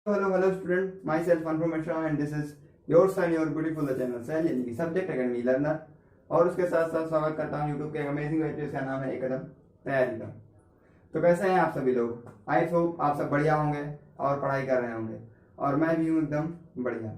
Hello student. Myself Anupam Mishra and this is your son, your beautiful channel Sahil यानी कि subject academy learner. और उसके साथ साथ स्वागत करता हूँ यूट्यूब के एक अमेजिंग वेब जिसका नाम है एक कदम तैयारी का। तो कैसे हैं आप सभी लोग? आई होप आप सब बढ़िया होंगे और पढ़ाई कर रहे होंगे और मैं भी हूँ एकदम बढ़िया।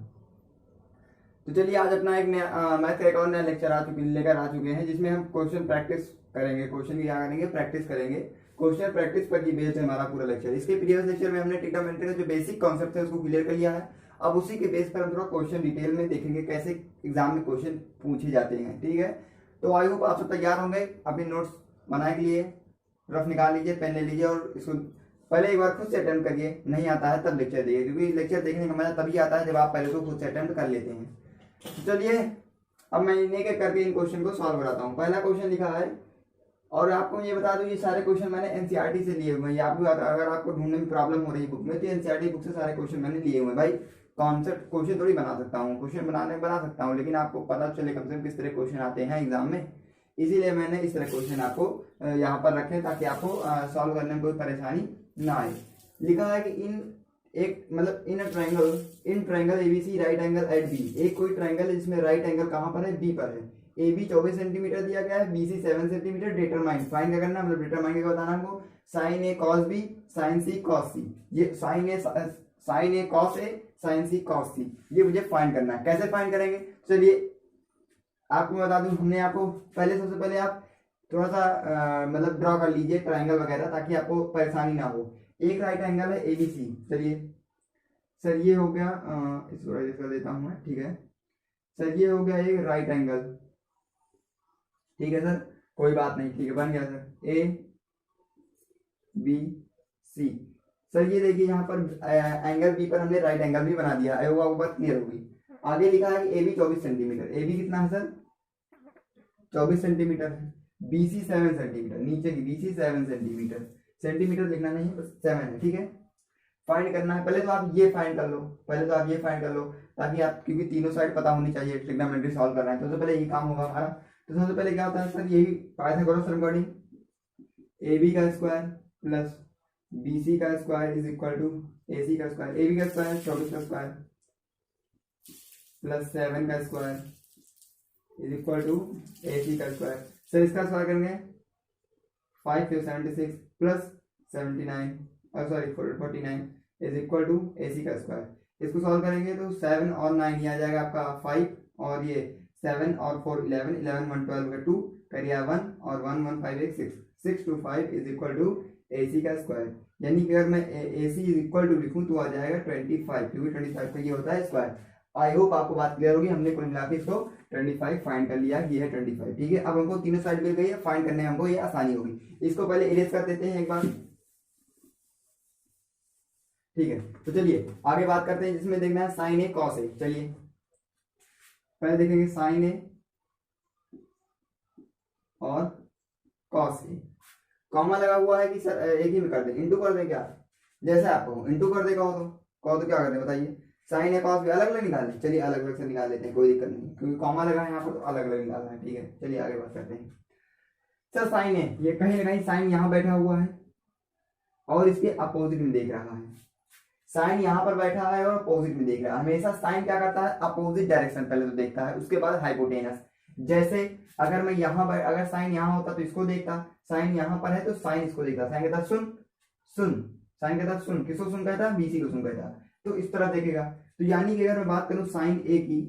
तो चलिए आज अपना एक नया मैथ का एक और नया लेक्चर लेकर आ चुके हैं जिसमें हम क्वेश्चन प्रैक्टिस करेंगे। क्वेश्चन की क्या करेंगे? प्रैक्टिस करेंगे। क्वेश्चन प्रैक्टिस पर ही बेस्ड है हमारा पूरा लेक्चर। इसके प्रीवियस लेक्चर में हमने ट्रिग्नोमेट्री का जो बेसिक कॉन्सेप्ट है उसको क्लियर कर लिया है। अब उसी के बेस पर हम थोड़ा क्वेश्चन डिटेल में देखेंगे कैसे एग्जाम में क्वेश्चन पूछे जाते हैं। ठीक है, तो आई होप आप सब तैयार होंगे अपने नोट्स बनाने के लिए। रफ निकाल लीजिए, पेन ले लीजिए और इसको पहले एक बार खुद से अटेम्प्ट करिए। नहीं आता है तब लेक्चर देखिए, क्योंकि लेक्चर देखने का मजा तभी आता है जब आप पहले तो खुद से अटेम्प्ट कर लेते हैं। तो चलिए अब मैं इन्हें के करके इन क्वेश्चन को सॉल्व कराता हूँ। पहला क्वेश्चन लिखा है और आपको ये बता दूं ये सारे क्वेश्चन मैंने एनसीईआरटी से लिए हुए हैं। अगर आपको ढूंढने में प्रॉब्लम हो रही है बुक में तो एनसीईआरटी बुक से सारे क्वेश्चन मैंने लिए हुए हैं। भाई कॉन्सेप्ट क्वेश्चन थोड़ी बना सकता हूँ, क्वेश्चन बना सकता हूँ, लेकिन आपको पता चले कम से कम किस तरह क्वेश्चन आते हैं एग्जाम में। इसीलिए मैंने इस तरह क्वेश्चन आपको यहाँ पर रखे ताकि आपको सॉल्व करने में कोई परेशानी ना आए। लिखा है कि in triangle ABC right angle at B. एक कोई ट्रायंगल है जिसमें राइट एंगल कहाँ पर है? बी पर है। ए बी 24 सेंटीमीटर दिया गया है, B C 7 centimetre. Determine find क्या करना, मतलब डिटरमाइन क्या बताना हमको? Sine A cos B sine C cos C. ये sine A cos A sine C cos C ये मुझे फाइंड करना है। कैसे फाइंड करेंगे? चलिए आपको बता दूं, हमने आपको सबसे पहले आप थोड़ा सा मतलब ड्रॉ कर लीजिए ट्राइंगल वगैरह ताकि आपको परेशानी ना हो। एक राइट एंगल है एबीसी। चलिए सर ये हो गया, इसको राइट कर देता हूं मैं। ठीक है सर, ये हो गया एक राइट एंगल। ठीक है सर, कोई बात नहीं, ठीक है बन गया sir. A B C. Sir ये देखिए यहाँ पर एंगल बी पर हमने राइट एंगल भी बना दिया है, वो बात क्लियर होगी। आगे लिखा है कि A B 24 centimetre. A B कितना है सर? 24 सेंटीमीटर है। बी सी 7 सेंटीमीटर, नीचे की बी सी 7 सेंटीमीटर। सेंटीमीटर लिखना नहीं है, बस 7 है। ठीक है, फाइंड करना है। पहले तो आप ये फाइंड कर लो ताकि आप, क्योंकि तीनों साइड पता होनी चाहिए ट्रिग्नोमेट्री सॉल्व करना है तो सबसे पहले ये काम होगा हमारा। तो सबसे पहले क्या होता है सर, यही पाइथागोरस अकॉर्डिंग ए बी का स्क्वायर प्लस बी सी का स्क्वायर इज इक्वल टू ए सी का स्क्वायर। ए बी का स्क्वायर 24 का स्क्वायर प्लस 7 का स्क्वायर इज इक्वल टू ए सी का स्क्वायर। सर इसका स्क्वायर करेंगे 5 76 प्लस 49 इज इक्वल टू ए सी का स्क्वायर। इसको सॉल्व करेंगे तो 7 और 9 ये आ जाएगा आपका 5 और ये 7 और 4 11 11 1 12 का 2 करिए 1 और 1 1 5 1 6 6 2 5 इज इक्वल टू ए सी का स्क्वायर। यानी कि अगर मैं ए सी इज इक्वल टू लिखूं तो आ जाएगा 25, क्योंकि 25 का ये होता है स्क्वायर। आई होप आपको बात क्लियर होगी। हमने कुल मिला के इसको 25 फाइंड कर लिया, ये है 25। ठीक है, अब हमको तीनों साइड मिल गई है, फाइंड करने में हमको ये आसानी होगी। इसको पहले इरेज कर देते हैं एक बार। ठीक है, तो चलिए आगे बात करते हैं जिसमें देखना है साइन ए कॉस ए। चलिए पहले देखेंगे साइन ए और कॉस ए। कॉमा लगा हुआ है कि सर एक ही में कर दें, इंटू कर दें क्या? जैसे आपको इंटू कर देगा कहो तो क्या कर दें बताइए? साइन ए कॉस भी अलग अलग निकाल लें। चलिए अलग अलग से निकाल लेते हैं, कोई दिक्कत नहीं, क्योंकि कॉमा लगा है यहाँ पर तो अलग अलग निकालना है। ठीक है, चलिए आगे बात करते हैं। सर साइन ए, ये कहीं ना कहीं साइन यहाँ बैठा हुआ है और इसके अपोजिट में देख रहा है। साइन यहाँ पर बैठा है और अपोजिट में देख रहा है। हमेशा साइन क्या करता है? अपोजिट डायरेक्शन पहले तो देखता है, उसके बाद हाइपोटेनस। जैसे अगर मैं यहाँ पर, अगर साइन यहाँ होता तो इसको देखता, साइन यहाँ पर है तो साइन इसको देखता। साइन कहता सुन सुन, साइन कहता सुन, किसको सुन कहता? बीसी को सुन कहता। तो इस तरह देखेगा। तो यानी कि अगर मैं बात करूं साइन ए की,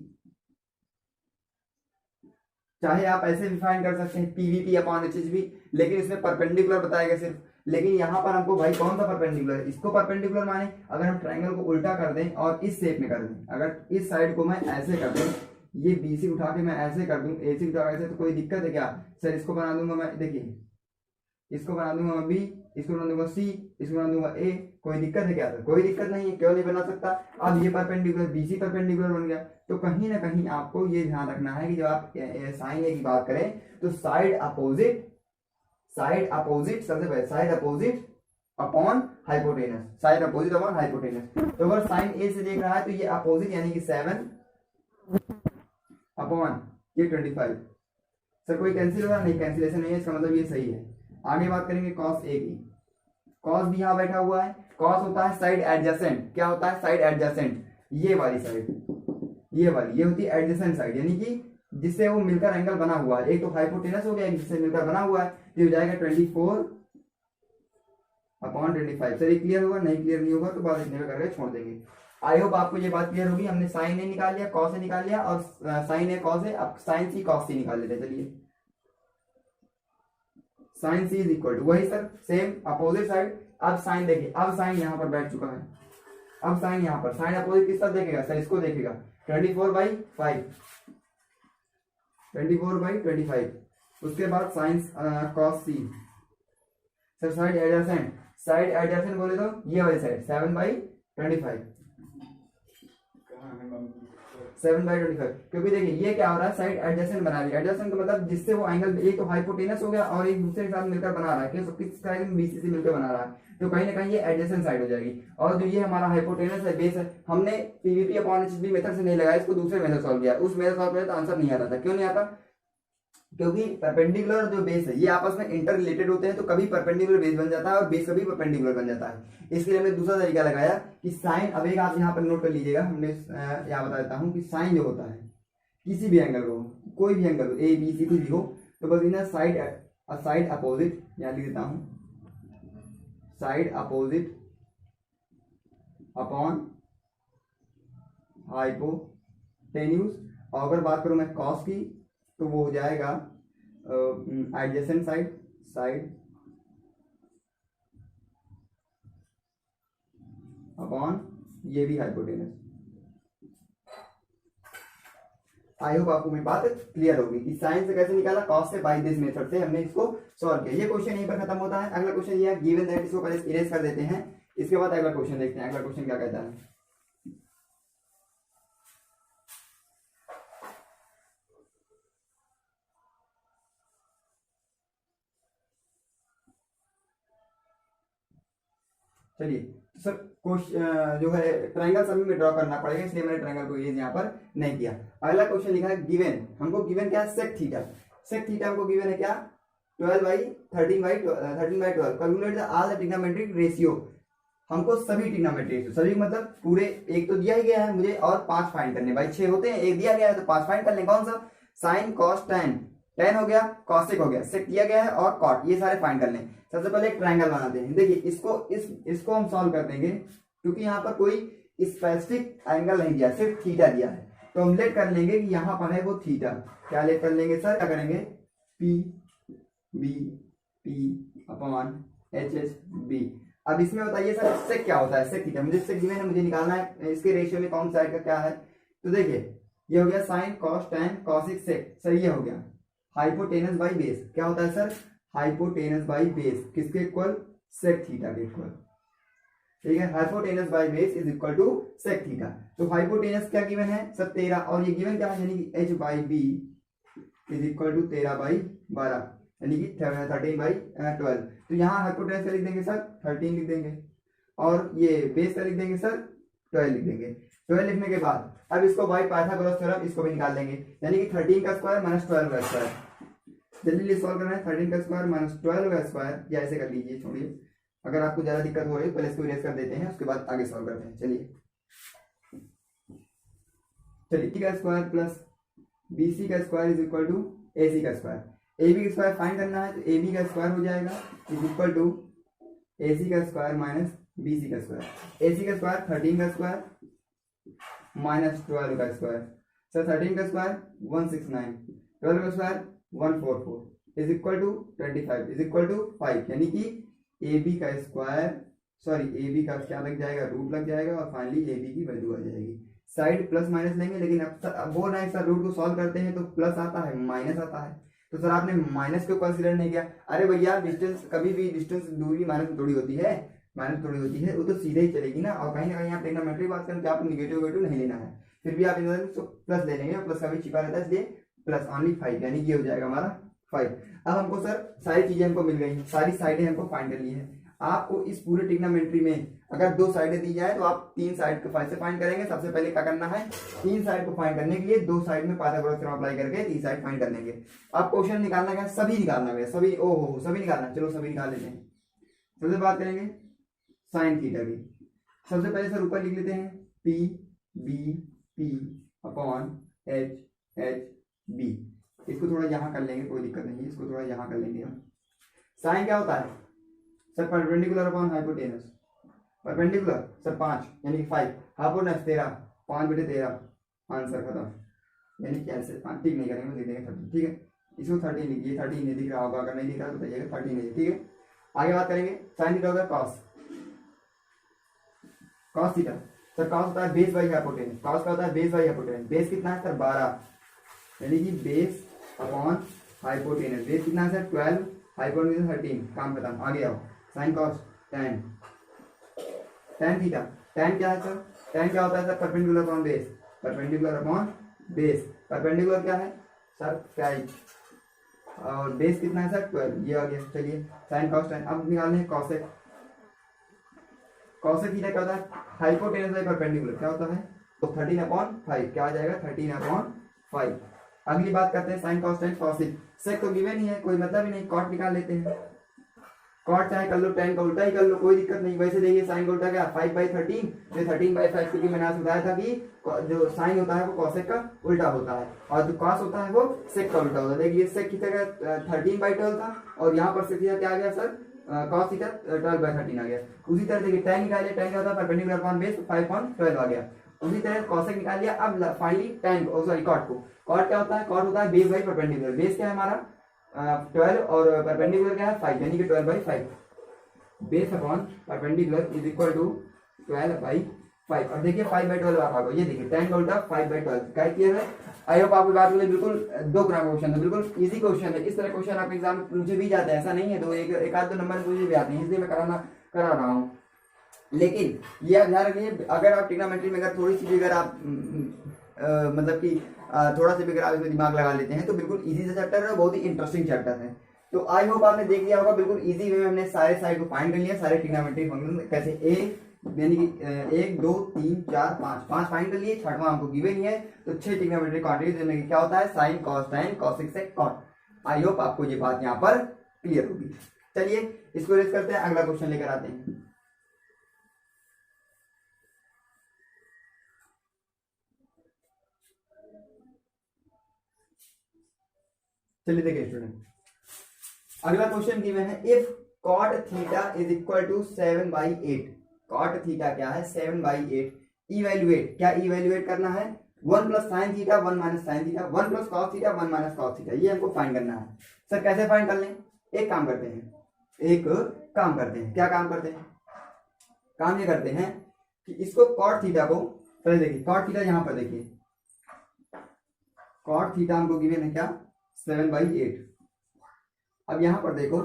चाहे आप ऐसे भी फाइंड कर सकते हैं पीवीपी अपॉन एचएचवी, लेकिन इसमें परपेंडिकुलर बताएगा सिर्फ। लेकिन यहाँ पर हमको भाई कौन सा परपेंडिकुलर? इसको परपेंडिकुलर माने अगर हम ट्रायंगल को उल्टा कर दें और इस शेप में कर दें, अगर इस साइड को मैं ऐसे कर दूं, ये बीसी उठा के मैं ऐसे कर दूं, एसी उठा ऐसे, तो कोई दिक्कत है क्या? सर इसको बना दूंगा मैं, देखिए इसको बना दूंगा मैं बी, इसको बना दूंगा सी, इसको बना दूंगा ए, कोई दिक्कत है क्या? सर कोई दिक्कत नहीं है, क्यों नहीं बना सकता? अब ये परपेंडिकुलर बीसी परपेंडिकुलर बन गया। तो कहीं ना कहीं आपको ये ध्यान रखना है कि जब आप साइन ए की बात करें तो साइड अपोजिट सबसे पहले side opposite upon hypotenuse, side opposite upon hypotenuse. तो अगर साइन ए से देख रहा है तो ये अपोजिट यानी कि 7 अपॉन ये 25। सर कोई कैंसिल होगा? नहीं, कैंसिलेशन नहीं है, इसका मतलब ये सही है। आगे बात करेंगे कॉस ए की। कॉस भी यहाँ बैठा हुआ है कॉस होता है साइड एडजेसेंट। क्या होता है? Side adjacent. ये वाली साइड, ये वाली, ये होती है एडजेसेंट साइड, यानी कि जिससे वो मिलकर एंगल बना हुआ है। एक तो हाइपोटेनस हो गया, जिससे मिलकर बना हुआ है, तो हो जाएगा 24/25। सर ये क्लियर होगा? नहीं क्लियर नहीं होगा तो बाद इतने में करके छोड़ देंगे। आई होप आपको ये बात क्लियर होगी। हमने साइन ए निकाल लिया, कॉस ए निकाल लिया, और साइन ए कॉस ए, अब साइन सी कॉस सी निकाल लेते हैं। चलिए, sine C is equal to वही सर सेम अपोजिट साइड। अब साइन देखिए, अब साइन यहाँ पर बैठ चुका है। अब साइन यहाँ पर, साइन अपोजिट किस तरफ देखेगा सर? इसको देखेगा। 24/5, 24/25। उसके बाद sine cos C. Sir side adjacent, side adjacent बोले तो ये वाली साइड 7/25, 7/25। क्योंकि देखिए ये क्या हो रहा है, साइड एडजेसेंट बना रही है। एडजेसेंट का मतलब जिससे वो एंगल एक तो हाइपोटेनस हो गया और एक दूसरे के साथ मिलकर बना रहा है, किस साइड में? बीसी से मिलकर बना रहा है, तो कहीं ना कहीं ये एडजेसेंट साइड हो जाएगी। और जो ये हमारा हाइपोटेनस है, बेस है, हमने पीवीपी अपॉन एचबी मेथड से नहीं लगाया, इसको दूसरे मेथड सॉल्व किया। उस मेथड सॉल्व किया तो आंसर नहीं आता था। क्यों नहीं आता? क्योंकि परपेंडिकुलर जो बेस है ये आपस में इंटर रिलेटेड होते हैं, तो कभी परपेंडिकुलर बेस बन जाता है और बेस कभी परपेंडिकुलर बन जाता है। इसलिए हमने दूसरा तरीका लगाया कि साइन, अब एक आप यहाँ पर नोट कर लीजिएगा, हमने यहाँ बता देता हूँ कि साइन जो होता है किसी भी एंगल को, कोई भी एंगल हो, ए बी सी कुछ भी हो, तो बस इन्हें साइड अपोजिट यहाँ लिख देता हूँ, साइड अपोजिट अपॉन हाइपोटेन्यूज। और अगर बात करूँ मैं कॉस की, तो वो हो जाएगा एडजेसेंट साइड, साइड अपॉन ये भी हाइपोटेनस। आई होप आपको मेरी बात क्लियर होगी कि साइन से कैसे निकाला, कॉस से, बाय दिस मेथड से हमने इसको सॉल्व किया। ये क्वेश्चन यहीं पर खत्म होता है। अगला क्वेश्चन ये है गिवन दैट, इसको पहले इरेज कर देते हैं, इसके बाद अगला क्वेश्चन देखते हैं। अगला क्वेश्चन क्या कहता है? चलिए सर, क्वेश्चन जो है ट्रायंगल सभी में ड्रॉ करना पड़ेगा, इसलिए मैंने ट्रायंगल को इरेज यहाँ पर नहीं किया। अगला क्वेश्चन लिखा है गिवन, हमको गिवन क्या है? Sec theta. सेक थीटा हमको गिवन है क्या? 12/13/12। Calculate all the trigonometric ratio. हमको सभी ट्रिग्नोमेट्रिक रेशियो, सभी मतलब पूरे, एक तो दिया ही गया है मुझे और 5 फाइंड करने। भाई 6 होते हैं, एक दिया गया है तो 5 फाइंड कर लें। कौन सा? साइन कॉस टैन, टैन हो गया, कॉसेक हो गया, सेक दिया गया है, और कॉट, ये सारे फाइंड कर लें। सबसे पहले एक ट्रायंगल बनाते हैं। देखिए इसको हम सॉल्व कर देंगे, क्योंकि यहाँ पर कोई स्पेसिफिक एंगल नहीं दिया, सिर्फ थीटा दिया है, तो हम लेट कर लेंगे कि यहाँ पर है वो थीटा। क्या लेट कर लेंगे सर? क्या करेंगे? P B P upon H H B. अब इसमें बताइए सर सेक क्या होता है? सेक थीटा मुझे सेक गिवन है, मुझे निकालना है इसके रेशियो में कौन साइड का क्या है। तो देखिए ये हो गया sine cos tan cosec sec, sir ये हो गया हाइपोटेनस बाई बेस। क्या होता है सर? हाइपोटेनस बाई बेस किसके इक्वल? सेक थीटा के इक्वल। ठीक है, hypotenuse by base is equal to sec theta. तो हाइपोटेनस क्या गिवन है सर? 13, और ये गिवन क्या है? यानी कि h by B is equal to 13/12, यानी कि 13/12। तो यहाँ हाइपोटेनस का लिख देंगे सर 13 लिख देंगे, और ये बेस का लिख देंगे सर 12 लिख देंगे। 12 लिखने के बाद अब इसको बाई पाइथागोरस थ्योरम इसको भी निकाल लेंगे, यानी कि 13 का स्क्वायर माइनस 12 का स्क्वायर। जल्दी सॉल्व करना है। 13 का स्क्वायर माइनस 12 का स्क्वायर, या ऐसे कर लीजिए, छोड़िए, अगर आपको ज्यादा दिक्कत हो रही है पहले इसको इरेज कर देते हैं, उसके बाद आगे सॉल्व करते हैं। चलिए टी का स्क्वायर प्लस बी सी का स्क्वायर इज इक्वल टू ए सी का स्क्वायर। ए बी का स्क्वायर फाइंड करना है, तो ए बी का स्क्वायर हो जाएगा इज इक्वल टू ए सी का स्क्वायर माइनस बी सी का स्क्वायर। ए सी का स्क्वायर 13 का स्क्वायर माइनस 12 का स्क्वायर। सर 13 का स्क्वायर 169, 12 का square 144 is equal to 25 is equal to 5, यानी कि ए बी का स्क्वायर, सॉरी ए बी का क्या लग जाएगा? रूट लग जाएगा, और फाइनली ए बी की वैल्यू आ जाएगी। साइड प्लस माइनस लेंगे, लेकिन अब बोल रहे हैं सर रूट को सॉल्व करते हैं तो प्लस आता है माइनस आता है, तो सर आपने माइनस को कंसीडर नहीं किया। अरे भैया डिस्टेंस, कभी भी डिस्टेंस दूरी माइनस में थोड़ी होती है, माइनस थोड़ी होती है, वो तो सीधे ही चलेगी ना। और कहीं ना कहीं आप ट्रिग्नोमेट्री बात करें तो आप निगेटिव नहीं लेना है, फिर भी आप प्लस ले लेंगे, प्लस कभी छिपा रहता है, इसलिए प्लस ऑनली 5, यानी कि ये हो जाएगा हमारा 5। अब हमको सर सारी चीजें हमको मिल गई, सारी साइडें हमको फाइंड कर ली है। आपको इस पूरे ट्रिग्नोमेट्री में अगर 2 साइडें दी जाए तो आप 3 साइड को से फाइंड करेंगे। सबसे पहले क्या करना है? 3 साइड को फाइंड करने के लिए 2 साइड में पाइथागोरस थ्योरम अप्लाई करके 3 साइड फाइंड कर लेंगे। अब क्वेश्चन निकालना क्या? सभी निकालना है, सभी, ओहो सभी निकालना। चलो सभी निकाल लेते हैं, सबसे बात करेंगे साइन थीटा की। सबसे पहले सर ऊपर लिख लेते हैं P B P upon H H B. इसको थोड़ा यहाँ कर लेंगे, कोई दिक्कत नहीं है, इसको थोड़ा यहाँ कर लेंगे हम। साइन क्या होता है sir? Perpendicular upon hypotenuse. Perpendicular sir 5 यानी कि 5, हाइपोटेनस 13, 5/13, आंसर खत्म। यानी कि ऐसे ठीक नहीं करेंगे, लिख देंगे 30, ठीक है। इसको 30 लिखिए, 30 नहीं दिख रहा होगा, अगर नहीं दिख रहा तो बताइएगा 30 नहीं, ठीक है। आगे बात करेंगे, साइन थीटा होगा cos, cos theta sir cos होता है बेस बाई हाइपोटेनस। कॉस का होता है बेस बाई हाइपोटेनस। बेस कितना है सर? 12, यानी कि बेस अपॉन हाइपोटेनस। बेस कितना है सर? 12, हाइपोटेनस 13, काम खत्म। आगे आओ, sign cos tan, tan theta. tan क्या है सर? tan क्या होता है sir? Perpendicular upon base, perpendicular upon base. Perpendicular क्या है सर? 5, और बेस कितना है सर? 12, ये आ गया। चलिए साइन कॉस tan, अब निकालने हैं कॉसेक। कॉसेक थीटा क्या होता है? Hypotenuse by perpendicular. क्या होता है? तो 13/5 क्या आ जाएगा? 13/5। अगली बात करते हैं साइन कॉस tan कॉसिक। सेक तो गिवन ही है, कोई मतलब ही नहीं, कॉट निकाल लेते हैं। कॉट चाहे कर लो, tan का उल्टा ही कर लो, कोई दिक्कत नहीं। वैसे देखिए साइन का उल्टा क्या? 5/13, तो 13/5, क्योंकि मैंने आज बताया था कि जो साइन होता है वो कॉसेक का उल्टा होता है, और जो कॉस होता है वो सेक का उल्टा होता है। देखिए सेक की जगह 13/12 था, और यहाँ पर सेक थीटा क्या आ गया सर? कॉस थीटा 12/13 आ गया। उसी तरह देखिए tan निकालिए, tan क्या होता है? परपेंडिकुलर अपॉन बेस, 5/12 आ गया। उसी तरह कॉसेक निकाल लिया। अब फाइनली tan सॉरी कॉट को। कॉट क्या होता है? कॉट होता है बेस बाई परपेंडिकुलर। बेस क्या है हमारा? 12, और परपेंडिकुलर क्या है? 5, यानी कि 12/5। Base upon perpendicular is equal to 12/5। और देखिए 5/12 आ गया। ये देखिए tan का उल्टा 5/12 क्या किया है। आई होप आपकी बात मुझे बिल्कुल 2 ग्राम क्वेश्चन है, बिल्कुल इजी क्वेश्चन है। इस तरह क्वेश्चन आपके एग्जाम में मुझे भी जाते हैं, ऐसा नहीं है, तो एक आध 2 नंबर मुझे भी आते हैं, इसलिए मैं करा रहा हूँ। लेकिन ये ध्यान रखिए, अगर आप ट्रिग्नोमेट्री में अगर थोड़ी सी भी अगर आप मतलब कि थोड़ा सा भी अगर आप इसमें दिमाग लगा लेते हैं तो बिल्कुल इजी सा चैप्टर है, बहुत ही इंटरेस्टिंग चैप्टर है। तो आई होप आपने देख लिया होगा, बिल्कुल इजी वे में हमने सारे साइड को फाइंड कर लिया, सारे ट्रिग्नोमेट्री फंक्शन कैसे यानी कि 1 2 3 4 5 फाइंड कर लिए। छठवां हमको गिवन ही है, तो 6 ट्रिग्नोमेट्री क्वांटिटीज जिनमें क्या होता है? Sine cos tan cosec sec cot. I hope आपको ये बात यहाँ पर क्लियर होगी। चलिए इसको रेस करते हैं, अगला क्वेश्चन लेकर आते हैं। चलिए देखिए स्टूडेंट, अगला क्वेश्चन गिवन है, if cot theta is equal to 7/8। cot theta क्या है? 7/8। इवेल्युएट, क्या इवेल्युएट करना है? 1 plus sine theta 1 minus sine theta, 1 plus cos theta 1 minus cos theta, ये हमको फाइंड करना है। सर कैसे फाइंड कर लें? एक काम करते हैं, क्या काम करते हैं? काम ये करते हैं कि इसको cot थीटा को पहले देखिए, cot थीटा यहाँ पर देखिए, cot थीटा हमको गिवन है क्या? 7/8। अब यहाँ पर देखो,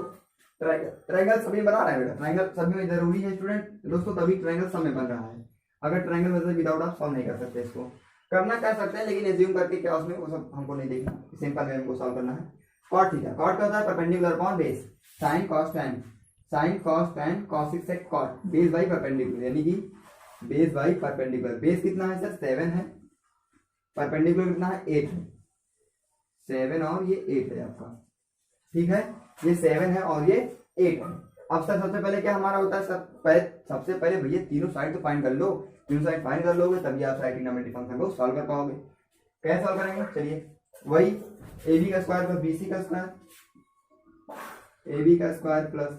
ट्रायंगल सभी में बना रहा है बेटा, ट्रायंगल सभी में जरूरी है स्टूडेंट दोस्तों, तभी ट्रायंगल सब में बन रहा है। अगर ट्रायंगल मतलब विदाउट आप सॉल्व नहीं कर सकते, इसको करना कर सकते हैं, लेकिन एज्यूम करके क्या उसमें वो सब हमको नहीं देखना, सिंपल वे हमको सॉल्व करना है। कॉट थीटा, कॉट क्या होता है? Perpendicular upon base. Sine cos tan cosec sec cot, base by perpendicular, यानी कि बेस बाई परपेंडिकुलर। बेस कितना है सर? 7 है, परपेंडिकुलर कितना है? 8 है। 7 और ये 8 है आपका, ठीक है, ये 7 है और ये 8 है। अब सर सबसे पहले क्या हमारा होता है सर? सबसे पहले भैया तीनों साइड तो फाइंड कर लो, तीनों साइड फाइंड कर लोगे तभी आप साइड ट्रिग्नोमेट्री फंक्शन को सॉल्व कर पाओगे। कैसे सॉल्व करेंगे? चलिए वही AB का स्क्वायर प्लस BC का स्क्वायर, AB का स्क्वायर प्लस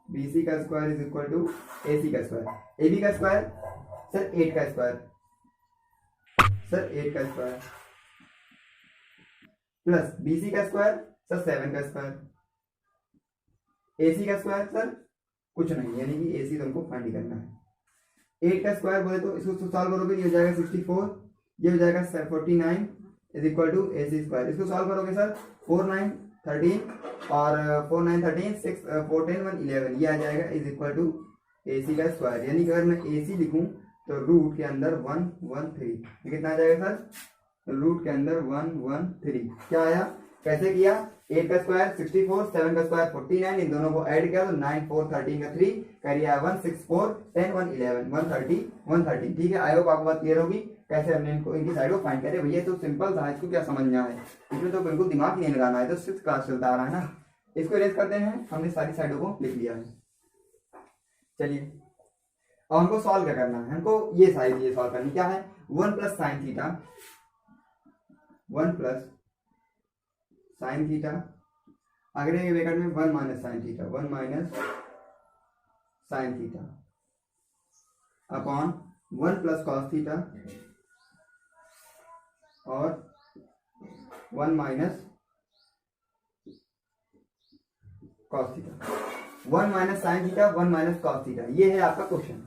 BC का square is equal to AC का स्क्वायर। AB का स्क्वायर सर 8 का स्क्वायर, सर 8 का स्क्वायर प्लस BC का स्क्वायर सर 7 का स्क्वायर, AC का स्क्वायर सर कुछ नहीं, यानी कि AC तो हमको फाइंड करना है। 8 का स्क्वायर बोले तो इसको सॉल्व करोगे, ये हो जाएगा 64, ये हो जाएगा 49 is equal to AC square. इसको सॉल्व करोगे सर 4 9 13 और 4 9 13 6 4 10 1 11, ये आ जाएगा इज इक्वल टू AC का स्क्वायर। यानी कि अगर मैं AC लिखूं तो रूट के अंदर 1 1 3, कितना आ जाएगा सर? रूट के अंदर 1 1 3। क्या आया? कैसे किया? 8 का स्क्वायर 64, 7 का स्क्वायर 49, इन दोनों को ऐड किया तो 9 4 13 का 3 करिए 1 6 4 10 1 11 130 113। ठीक है, आई होप आपको बात क्लियर होगी कैसे हमने इनको इनकी साइड को फाइंड करे। भैया तो सिंपल था, इसको क्या समझना है, इसमें तो बिल्कुल दिमाग नहीं लगाना है, तो 6th क्लास चलता आ रहा है ना। इसको इरेज करते हैं, हमने सारी साइडों को लिख लिया है। चलिए अब हमको सॉल्व क्या करना है, हमको ये सारी चीजें सॉल्व करनी। क्या है, 1 plus sine theta, 1 plus sine theta, अगले ब्रैकेट में 1 minus sine theta, 1 minus sine theta upon 1 plus cos theta और 1 minus cos theta, 1 minus sine theta, 1 minus cos theta. ये है आपका क्वेश्चन।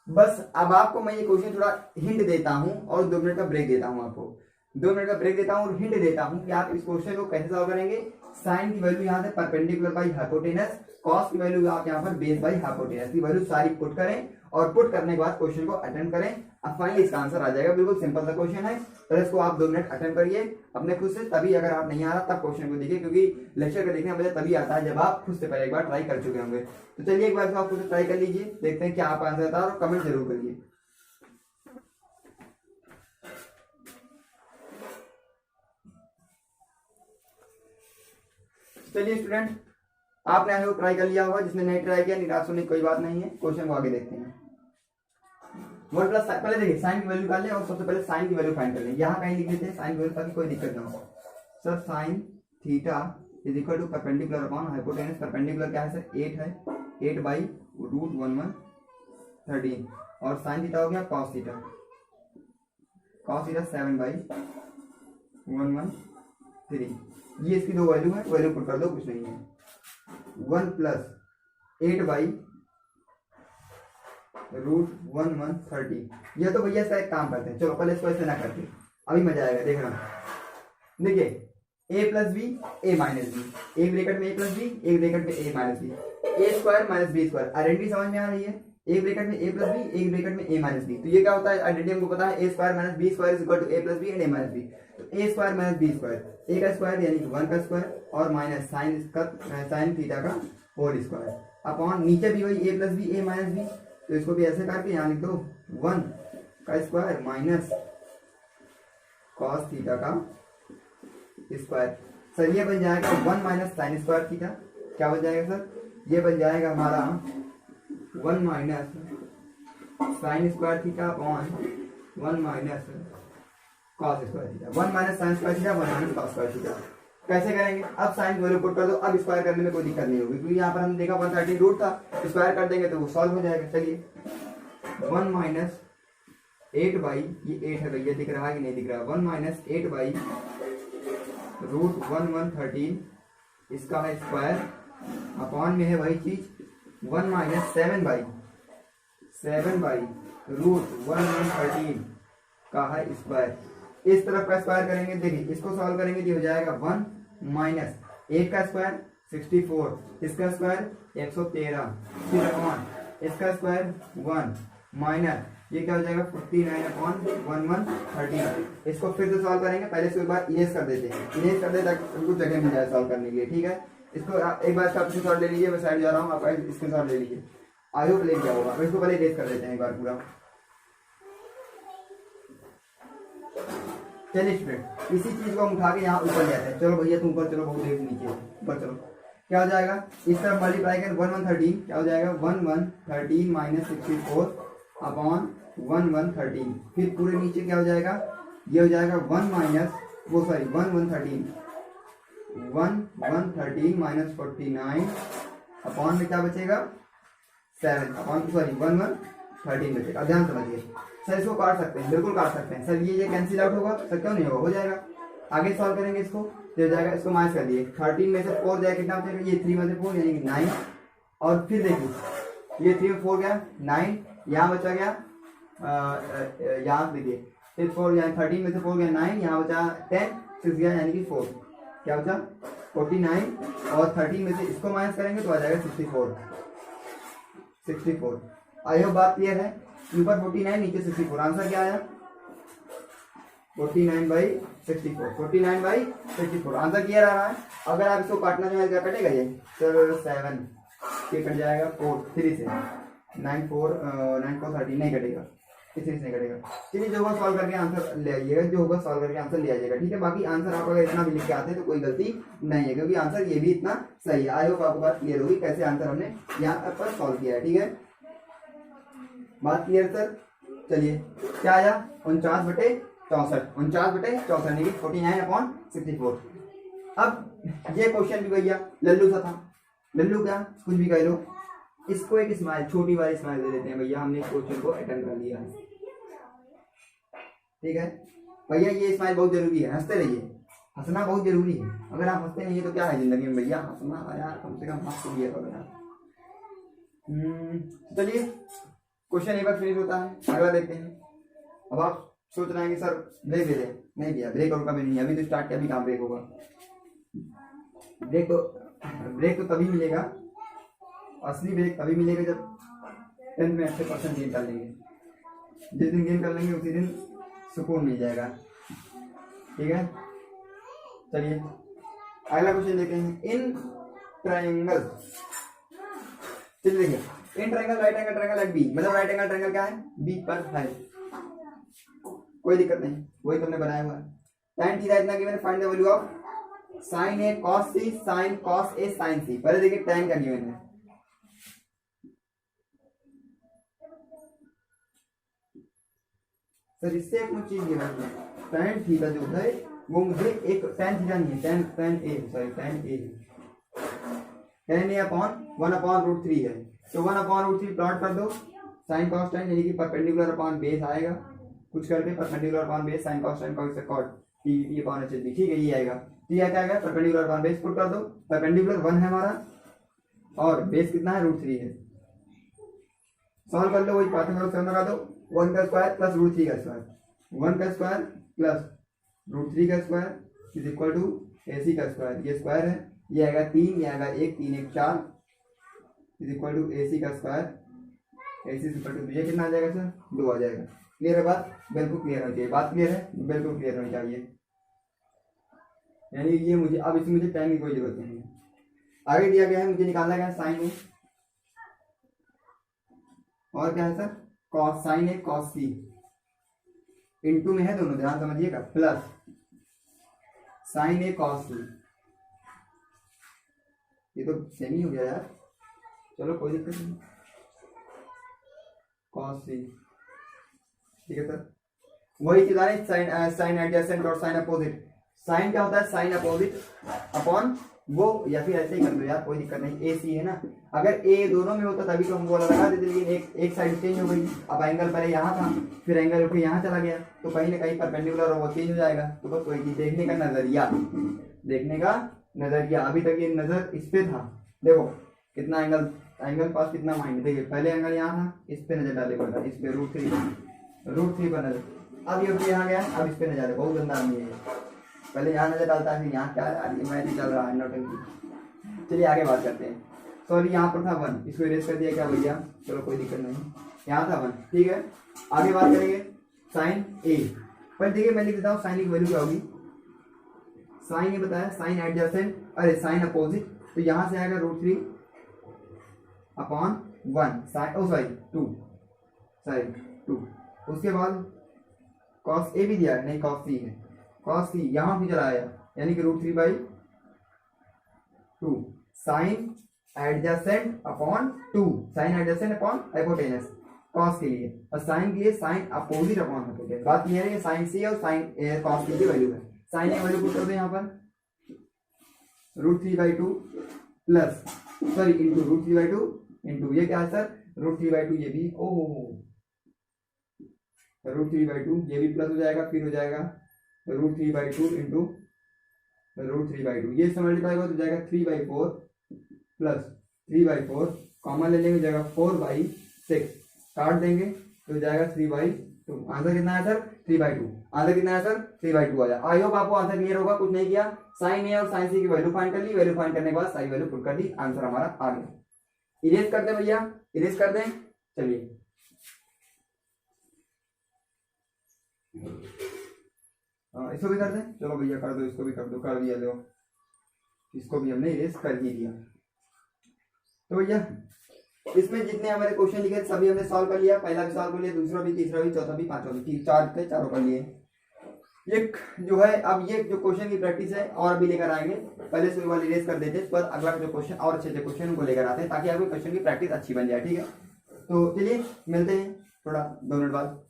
बस अब आपको मैं ये क्वेश्चन थोड़ा हिंट देता हूं और 2 मिनट का ब्रेक देता हूं, आपको 2 मिनट का ब्रेक देता हूं और हिंट देता हूं कि आप इस क्वेश्चन को कैसे सॉल्व करेंगे। साइन की वैल्यू यहाँ से परपेंडिकुलर बाई हाइपोटेनस, कॉस की वैल्यू आप यहाँ पर बेस बाई हाइपोटेनस की वैल्यू सारी पुट करें और पुट करने के बाद क्वेश्चन को अटेम्प्ट करें। अब फाइनली इसका आंसर आ जाएगा। बिल्कुल सिंपल सा क्वेश्चन है, तो इसको आप 2 मिनट अटेम्प्ट करिए अपने खुद से। तभी अगर आप नहीं आ रहा तब क्वेश्चन को देखिए, क्योंकि लेक्चर का देखने मजा तभी आता है जब आप खुद से पहले एक बार ट्राई कर चुके होंगे। तो चलिए एक बार आप खुद से ट्राई कर लीजिए, देखते हैं क्या आप आंसर आता है और कमेंट जरूर करिए। चलिए स्टूडेंट, आपने आई होप ट्राई कर लिया होगा। जिसने नहीं ट्राई किया निराश होने की कोई बात नहीं है। क्वेश्चन को आगे देखते हैं। 1 प्लस पहले देखिए साइन की वैल्यू निकाल लें और सबसे पहले साइन की वैल्यू फाइंड कर लें। यहाँ कहीं लिख देते हैं साइन की वैल्यू ताकि कोई दिक्कत ना हो। Sir sine theta is equal to perpendicular upon hypotenuse. Perpendicular क्या है सर, 8 है, 8 बाई रूट 1 13 और साइन थीटा हो गया cos theta, cos theta 7 by 1 13। ये इसकी 2 वैल्यू है, वैल्यू पुट कर दो, कुछ नहीं है। 1 प्लस 8 बाई रूट 1 30। यह तो भैया इसका एक काम करते हैं, चलो पहले इसको ऐसे ना करते, अभी मजा आएगा देखना। देखिए a plus B A minus B, एक ब्रैकेट में a प्लस बी, एक ब्रैकेट में a minus B, A square minus B square. Identity समझ में आ रही है, एक ब्रैकेट में a प्लस बी, एक ब्रैकेट में a माइनस बी। तो ये क्या होता है, आइडेंटिटी हमको पता है, a square minus B square is equal to a plus B and a minus B. तो a square minus B square, a का स्क्वायर यानी कि 1 का स्क्वायर और माइनस साइन थीटा का होल स्क्वायर अपॉन नीचे भी वही a plus B a minus B. तो इसको भी ऐसे करके यहाँ लिख दो 1 का स्क्वायर माइनस कॉस थीटा का स्क्वायर। सर ये बन जाएगा 1 माइनस साइन स्क्वायर थीटा। क्या बन जाएगा सर, ये बन जाएगा हमारा 1 minus sine square theta upon 1 minus cos square theta. 1 minus sine square theta, 1 minus cos square theta. कैसे करेंगे, अब साइन की वैल्यू पुट कर दो। अब स्क्वायर करने में कोई दिक्कत नहीं होगी, क्योंकि यहाँ पर हमने देखा 130 रूट था, स्क्वायर कर देंगे तो वो सॉल्व हो जाएगा। चलिए 1 माइनस 8 बाई, ये 8 है भैया, दिख रहा है कि नहीं दिख रहा, 1 माइनस 8 बाई रूट 113 इसका है स्क्वायर अपॉन में है वही चीज 1 माइनस 7 बाई रूट 113 का है स्क्वायर। इस तरफ का स्क्वायर करेंगे, देखिए इसको सॉल्व करेंगे तो हो जाएगा 1 माइनस 8 का स्क्वायर 64, इसका स्क्वायर 113, फिर अपॉन इसका स्क्वायर 1 माइनस ये क्या हो जाएगा 49 अपॉन 113। इसको फिर से सॉल्व करेंगे, पहले इसको एक बार इरेज कर देते हैं, इरेज कर देते ताकि कुछ जगह मिल जाए सॉल्व करने के लिए। ठीक है, इसको एक बार इसका स्क्रीनशॉट ले लीजिए, मैं साइड जा रहा हूँ, आप स्क्रीनशॉट ले लीजिए। आई होप ले क्या होगा, इसको पहले इरेज कर देते हैं एक बार पूरा। चलिए स्टूडेंट, इसी चीज को हम उठा के यहाँ ऊपर ले आते हैं। चलो भैया तुम ऊपर चलो, बहुत देर नीचे ऊपर चलो। क्या हो जाएगा, इस तरफ मल्टीप्लाई कर 113, क्या हो जाएगा 113 माइनस 64 अपॉन 113। फिर पूरे नीचे क्या हो जाएगा, ये हो जाएगा 1 माइनस वो सॉरी 113 माइनस 49 अपॉन में क्या बचेगा 7 अपॉन सॉरी 113 बचेगा। ध्यान समझिए सर, इसको काट सकते हैं, बिल्कुल काट सकते हैं सर, ये कैंसिल आउट होगा सर, क्यों नहीं होगा, हो जाएगा। आगे सॉल्व करेंगे इसको, तो हो जाएगा, इसको माइनस कर दिए, 13 में से 4 जाएगा, कितना बचेगा, ये 3 में से 4 यानी कि 9 और फिर देखिए ये 3 में 4 गया 9, यहाँ बचा गया यहाँ देखिए 4 यानी 13 में से 4 गया 9, यहाँ बचा 10, 6 गया यानी कि 4, क्या बचा 49 और 13 में से इसको माइनस करेंगे तो आ जाएगा 64। आई होप बात क्लियर है। ऊपर 49 नीचे 64, आंसर क्या आया 49/64 आंसर क्लियर आ रहा है। अगर आप इसको काटना चाहें क्या कटेगा, ये सर 7 के कट जाएगा 4 3 से 9 4 13 नहीं कटेगा, इससे नहीं कटेगा। चलिए जो होगा सॉल्व करके आंसर ले आइएगा, जो होगा सॉल्व करके आंसर ले आइएगा। ठीक है, बाकी आंसर आप अगर इतना भी लिख के आते हैं तो कोई गलती नहीं है, क्योंकि आंसर ये भी इतना सही है। आई होप आपको बात क्लियर होगी कैसे आंसर हमने यहाँ पर सॉल्व किया है। ठीक है, बात क्लियर सर? चलिए क्या आया 49/64, 49/64 यानी कि 49/64। अब ये क्वेश्चन भी भैया लल्लू सा था, लल्लू क्या कुछ भी कह लो, इसको एक स्माइल, छोटी वाली स्माइल दे देते हैं भैया, हमने इस क्वेश्चन को अटेंड कर लिया है। ठीक है भैया, ये स्माइल बहुत जरूरी है, हंसते रहिए, हंसना बहुत जरूरी है। अगर आप हंसते नहीं है तो क्या है जिंदगी में भैया, हंसना यार कम से कम हंस लिया करो यार। चलिए क्वेश्चन एक बार फिनिश होता है, अगला देखते हैं। अब आप सोच रहे हैं कि सर ब्रेक दे दें, नहीं भैया ब्रेक होगा भी नहीं, अभी तो स्टार्ट किया, अभी कहाँ ब्रेक होगा। ब्रेक तो तभी मिलेगा, असली ब्रेक तभी मिलेगा जब 10th में अच्छे परसेंट गेन कर लेंगे। जिस दिन गेन कर लेंगे उसी दिन सुकून मिल जाएगा। ठीक है चलिए अगला क्वेश्चन देखते हैं। इन ट्रायंगल, चलिए देखिए, in triangle right angle triangle at B, मतलब राइट एंगल ट्रायंगल क्या है, बी पर है, कोई दिक्कत नहीं, वही तुमने बनाया हुआ है। tan थीटा इतना गिवन है, find the value of sin a cos c sin cos a sin c। पहले देखिए tan का गिवन है, सर इससे एक मुझे चीज गिवन है, tan थीटा जो है वो मुझे एक tan थीटा नहीं है, tan a sorry tan a, tan a upon 1/√3 है, तो 1/√3 प्लॉट कर दो, sin cos tan यानी कि परपेंडिकुलर अपॉन बेस आएगा, कुछ करके perpendicular upon base sin cos tan cos cot t upon h, ठीक है ये आएगा। तो यह क्या आएगा, परपेंडिकुलर अपॉन बेस पुट कर दो, परपेंडिकुलर 1 है हमारा और बेस कितना है √3 है। सॉल्व कर लो, वही पार्ट में सेवन लगा दो, 1 का स्क्वायर प्लस √3 का स्क्वायर, 1 का स्क्वायर प्लस √3 का square is equal to AC का स्क्वायर, ये स्क्वायर है, ये आएगा 3, ये आएगा 1, 3 1 4 इज इक्वल टू AC का square, AC is equal to ये कितना आ जाएगा सर 2 आ जाएगा। क्लियर है बात? बिल्कुल क्लियर होनी चाहिए, बात क्लियर है, बिल्कुल क्लियर होनी चाहिए। यानी ये मुझे अब इसमें मुझे टाइम की कोई जरूरत नहीं है। आगे दिया गया है, मुझे निकालना गया है साइन ए, और क्या है sir cos, sign A cos C, into में है दोनों, ध्यान समझिएगा, plus sign A cos C, ये तो सेम ही हो गया यार, चलो कोई दिक्कत नहीं, कॉस सी, ठीक है सर। वही चीज आ रही साइन, साइन एडजेसेंट और साइन अपोजिट। साइन क्या होता है, साइन अपोजिट अपॉन वो, या फिर ऐसे ही कर दो यार, कोई दिक्कत नहीं, ए सी है ना, अगर ए दोनों में होता तभी तो हम वो लगा देते, लेकिन एक साइड चेंज हो गई, अब एंगल पहले यहाँ था फिर एंगल उठ के यहाँ चला गया, तो कहीं ना कहीं परपेंडिकुलर वो चेंज हो जाएगा। तो बस वही चीज, देखने का नजरिया, देखने का नजरिया। अभी तक ये नजर इस पे था, देखो कितना एंगल, एंगल पास कितना माइंड, देखिए पहले एंगल यहाँ था, इस पे नजर डाले पड़ता, इस पे √3 पर नजर, अब ये यहाँ गया, अब इस पे नजर डाले, बहुत गंदा आदमी है, पहले यहाँ नजर डालता है फिर यहाँ, क्या यार ये मैच चल रहा है नौटंकी। चलिए आगे बात करते हैं। सॉरी यहाँ पर था 1, इसको इरेज कर दिया क्या भैया, चलो कोई दिक्कत नहीं, यहाँ था 1, ठीक है। आगे बात करेंगे साइन ए, पर देखिए मैं लिख देता हूँ साइन की वैल्यू क्या होगी, साइन ये बताया साइन एडजेसेंट, अरे साइन अपोजिट, तो यहाँ से आएगा √3 अपॉन 1 साइन, ओ सॉरी 2, उसके बाद कॉस ए भी दिया है, नहीं कॉस सी है, कॉस सी यहाँ भी चला आया, यानी कि √3/2 sine adjacent upon 2, sine adjacent upon hypotenuse cos के लिए, और साइन के लिए साइन अपोजिट अपॉन हाइपोटेनस। बात ये है साइन सी और साइन कॉस की वैल्यू है, साइन की वैल्यू पुट कर दो यहाँ पर √3/2 प्लस सॉरी इंटू √3/2 इंटू ये क्या है सर √3/2, ये भी ओहो √3/2 ये भी प्लस हो जाएगा, फिर हो जाएगा √3/2 इंटू √3/2, ये मल्टीप्लाई हो जाएगा 3/4 प्लस 3/4, कॉमन ले लेंगे जाएगा 4/6, काट देंगे तो जाएगा 3/2। आंसर कितना है सर 3/2, आंसर कितना है सर 3/2 आ जाए। आई होप आपको आंसर क्लियर होगा, कुछ नहीं किया, साइन ए और साइन सी की वैल्यू फाइंड कर ली, वैल्यू फाइंड करने के बाद सारी वैल्यू पुट कर दी, आंसर हमारा आ गया। इरेज कर दें भैया, इरेज कर दें, चलिए इसको भी कर दें, चलो भैया कर दो, इसको भी कर दो, कर दिया, लो इसको भी हमने इरेज कर ही दिया। तो भैया इसमें जितने हमारे क्वेश्चन लिखे सभी हमने सॉल्व कर लिया, पहला भी सॉल्व कर लिया, दूसरा भी, तीसरा भी, चौथा भी, पांचवा भी, चार थे चारों कर लिए। एक जो है अब ये जो क्वेश्चन की प्रैक्टिस है और भी लेकर आएंगे, पहले से वाले इरेज कर देते, पर अगला जो क्वेश्चन और अच्छे क्वेश्चन उनको लेकर आते हैं ताकि आपको क्वेश्चन की प्रैक्टिस अच्छी बन जाए, ठीक है। तो चलिए मिलते हैं थोड़ा 2 मिनट बाद।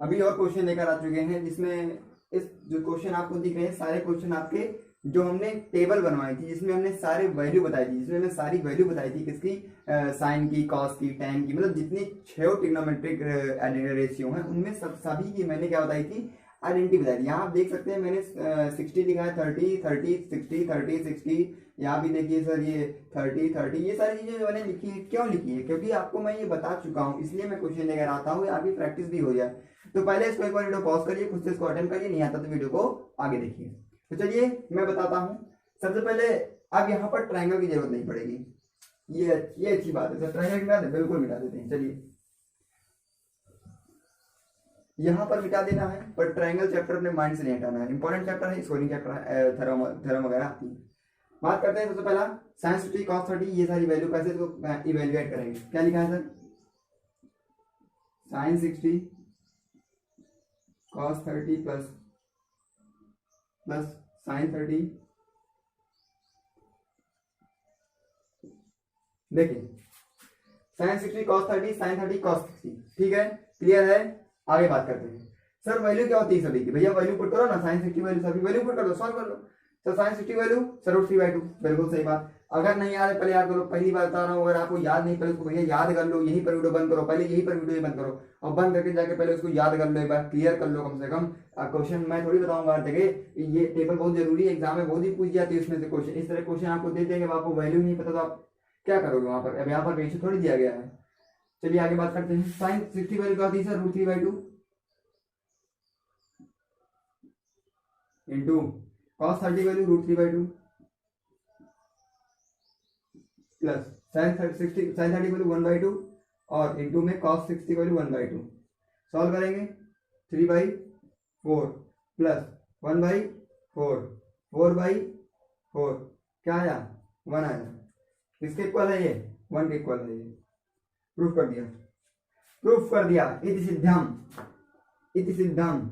अभी और क्वेश्चन लेकर आ चुके हैं जिसमें इस जो क्वेश्चन आपको दिख रहे हैं सारे क्वेश्चन आपके जो हमने टेबल बनवाई थी जिसमें हमने सारे वैल्यू बताई थी, जिसमें हमने सारी वैल्यू बताई थी किसकी, साइन की, कॉस की, टैन की, मतलब जितनी 6 ट्रिग्नोमेट्रिक रेशियो हैं उनमें सभी की मैंने क्या बताई थी, आइडेंटिटी बताई थी। यहाँ आप देख सकते हैं मैंने 60 लिखा है, 30 30 60 30 60। यहाँ भी देखिए सर ये 30 30, ये सारी चीजें मैंने लिखी है। क्यों लिखी है? क्योंकि आपको मैं ये बता चुका हूँ, इसलिए मैं क्वेश्चन लेकर आता हूँ, आपकी प्रैक्टिस भी हो जाए। तो पहले इसको एक बार वीडियो पॉज करिए, खुद से इसको अटेंड करिए, नहीं आता तो वीडियो को आगे देखिए। तो चलिए मैं बताता हूँ। सबसे पहले अब यहाँ पर ट्रायंगल की जरूरत नहीं पड़ेगी, ये अच्छी बात है सर। ट्रायंगल मिटा दे, बिल्कुल मिटा देते हैं। चलिए यहाँ पर मिटा देना है, पर ट्रायंगल चैप्टर अपने माइंड से नहीं हटाना है। इंपॉर्टेंट चैप्टर है, स्कोरिंग चैप्टर, थ्योरम वगैरह आती है। बात करते हैं सबसे पहला साइन 60 कॉस 30, ये सारी वैल्यू कैसे इसको इवेल्युएट करेंगे। क्या लिखा है sir, sine 60 cos 30 plus sine 30। देखिए साइन 60 कॉस 30, साइन 30 कॉस 60, ठीक है, क्लियर है। आगे बात करते हैं। सर वैल्यू क्या होती है सभी की? भैया वैल्यू पुट करो ना, साइन 60 वैल्यू सभी वैल्यू पुट कर दो, सॉल्व कर लो। सर साइन 60 वैल्यू सर √3/2, बिल्कुल सही बात। अगर नहीं याद है पहले याद करो, पहली बार बता रहा हूँ, अगर आपको याद नहीं पहले उसको भैया याद कर लो, यहीं पर वीडियो बंद करो, पहले यहीं पर वीडियो बंद करो और बंद करके जाके पहले उसको याद कर लो, एक बार क्लियर कर लो कम से कम। क्वेश्चन मैं थोड़ी बताऊंगा हर जगह, ये टेबल बहुत जरूरी है, एग्जाम में बहुत ही पूछ जाती है उसमें से क्वेश्चन। इस तरह क्वेश्चन आपको दे देंगे, आपको वैल्यू नहीं पता तो आप क्या करोगे वहां पर? अब यहाँ पर रेशियो थोड़ी दिया गया है। चलिए आगे बात करते हैं। साइन 60 वैल्यू क्या होती है sir, √3/2 into cos 30 value √3/2 plus sine 30 value 1/2 और इंटू में कॉस 60 वैल्यू 1/2। सॉल्व करेंगे 3/4 प्लस 1/4 4/4 क्या आया, 1 आया। किसके इक्वल है ये, 1 के इक्वल है ये। प्रूफ कर दिया, प्रूफ कर दिया। इति सिद्धम, इति सिद्धम।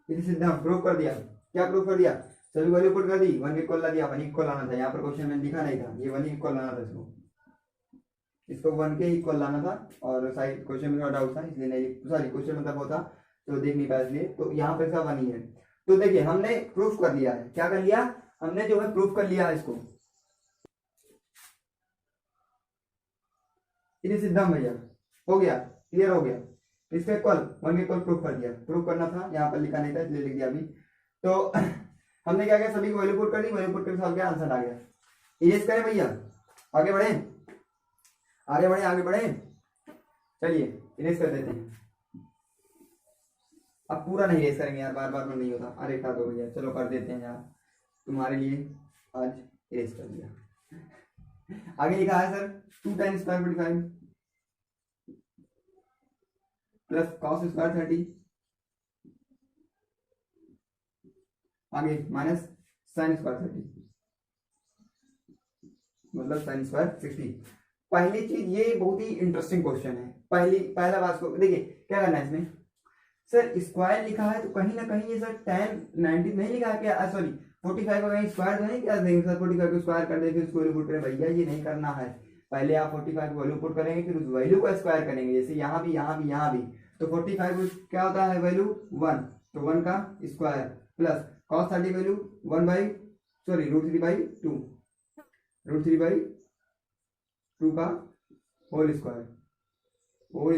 इति सिद्धम प्रूफ कर दिया। क्या प्रूफ कर दिया? सभी वैल्यू पुट कर दी, 1 के इक्वल ला दिया, 1 इक्वल लाना था। यहाँ पर क्वेश्चन में लिखा नहीं था, ये 1 इक्वल लाना था, इसको 1 के इक्वल लाना था। और साइड क्वेश्चन में थोड़ा डाउट था इसलिए नहीं, सॉरी क्वेश्चन मतलब होता तो देख नहीं पाया इसलिए, तो यहाँ पे सब 1 ही है। तो देखिए हमने प्रूफ कर दिया है। क्या कर लिया हमने, जो है प्रूफ कर लिया है इसको। इति सिद्धम भैया, हो गया, क्लियर हो गया। इसका इक्वल 1 के इक्वल प्रूफ कर दिया। प्रूफ करना था, यहाँ पर लिखा नहीं था इसलिए लिख दिया अभी। तो हमने क्या किया, सभी को वैल्यू पुट कर दी, वैल्यू पुट करके सॉल्व किया, आंसर आ गया। इरेज करें भैया, आगे बढ़े, आगे बढ़े, आगे बढ़े। चलिए इरेज कर देते हैं। अब पूरा नहीं इरेज करेंगे यार, बार बार में नहीं होता। अरे हटा दो भैया, चलो कर देते हैं यार, तुम्हारे लिए आज इरेज कर दिया। आगे लिखा है sir 2 times square 45 plus cos square 30, आगे माइनस साइन स्क्वायर 30 मतलब साइन स्क्वायर 60। पहली चीज, ये बहुत ही इंटरेस्टिंग क्वेश्चन है। पहला बात को देखिए, क्या करना है इसमें, सर स्क्वायर लिखा है तो कहीं ना कहीं ये सर tan 90 नहीं लिखा है क्या, सॉरी 45 का कहीं स्क्वायर तो नहीं क्या देंगे सर, 45 को स्क्वायर कर देंगे उसको वैल्यू पुट करें। भैया ये नहीं करना है, पहले आप 45 को वैल्यू पुट करेंगे फिर उस वैल्यू को स्क्वायर करेंगे। जैसे यहाँ भी यहाँ भी यहाँ भी, तो 45 क्या होता है वैल्यू 1, तो 1 का स्क्वायर प्लस cos 30 वैल्यू 1/√3/2 √3/2 का होल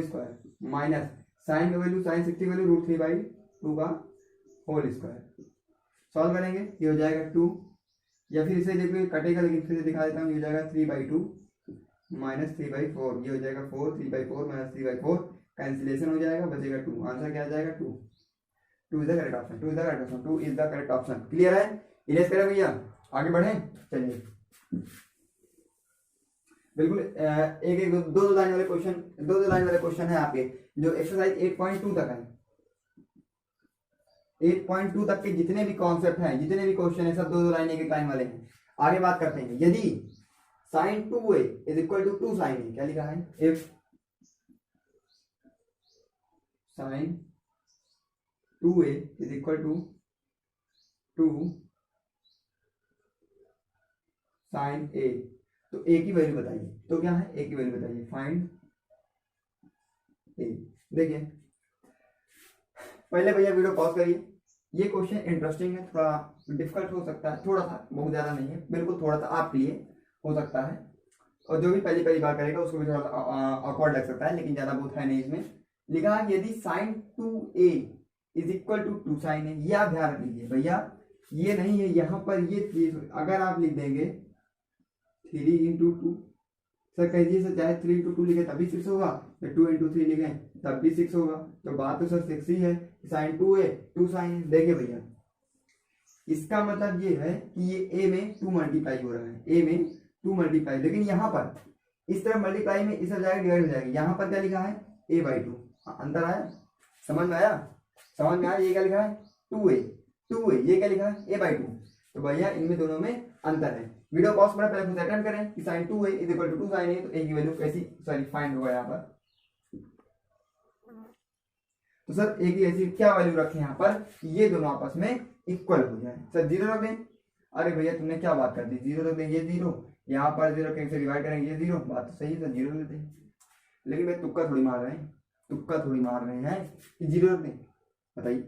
स्क्वायर माइनस साइन का वैल्यू साइन 60 वैल्यू √3/2 का होल स्क्वायर। सॉल्व करेंगे ये हो जाएगा 2, या फिर इसे देखो कटेगा लेकिन फिर से दिखा देता हूँ, ये हो जाएगा 3/2 माइनस 3/4, ये हो जाएगा 4, 3/4 माइनस 3/4 कैंसिलेशन हो जाएगा, बचेगा 2। आंसर क्या आ जाएगा 2। 2 is the correct option, 2 is the correct option, 2 is the correct option. Clear है, इरेज करें भैया, आगे बढ़े। चलिए बिल्कुल एक एक दो लाइन वाले क्वेश्चन, दो लाइन वाले क्वेश्चन है आपके, जो एक्सरसाइज 8.2 तक है। 8.2 तक के जितने भी कॉन्सेप्ट हैं, जितने भी क्वेश्चन है, सब दो लाइन एक लाइन वाले हैं। आगे बात करते हैं। यदि sin 2a is equal to 2 sin a, क्या लिखा है, if sin 2a is equal to 2 sine a, तो ए की वैल्यू बताइए। तो क्या है, ए की वैल्यू बताइए, फाइंड ए। देखिए पहले भैया वीडियो पॉज करिए, ये क्वेश्चन इंटरेस्टिंग है, थोड़ा डिफिकल्ट हो सकता है, थोड़ा सा, बहुत ज्यादा नहीं है, बिल्कुल थोड़ा सा आपके लिए हो सकता है, और जो भी पहली पहली बार करेगा उसको भी थोड़ा ऑकवर्ड लग सकता है, लेकिन ज्यादा बहुत है नहीं इसमें। लिखा है यदि sine 2a is equal to 2 sine a, ये आप ध्यान रख लीजिए भैया, ये नहीं है यहाँ पर, ये चीज अगर आप लिख देंगे 3 × 2, सर कह दीजिए सर चाहे 3 × 2 लिखे तब भी 6 होगा, या 2 × 3 लिखे तब भी 6 होगा, तो बात तो सर 6 ही है, साइन 2a 2 साइन है। देखिए भैया इसका मतलब ये है कि ये a में 2 मल्टीप्लाई हो रहा है, a में 2 मल्टीप्लाई, लेकिन यहाँ पर इस तरफ मल्टीप्लाई में इस तरफ जाएगा डिवाइड हो जाएगा, यहाँ पर क्या लिखा है a/2, अंतर आया, समझ में आया, समझ में आया, ये क्या लिखा है 2a, ये क्या लिखा है a/2, तो भैया इनमें दोनों में अंतर है। वीडियो पॉज पर पहले खुद अटेम्प्ट करें कि sin 2a is equal to 2 sin a, तो a की वैल्यू कैसी सॉरी फाइंड होगा यहाँ पर, तो सर a की ऐसी क्या वैल्यू रखें यहाँ पर, ये दोनों आपस में इक्वल हो जाए, सर 0 रख दें, अरे भैया तुमने क्या बात कर दी, 0 रख दें, ये 0 यहाँ पर 0 कैसे डिवाइड करेंगे, ये 0, बात तो सही है सर 0 लेते हैं, लेकिन भाई तुक्का थोड़ी मार रहे हैं, तुक्का थोड़ी मार रहे हैं कि 0 रख दें, बताइए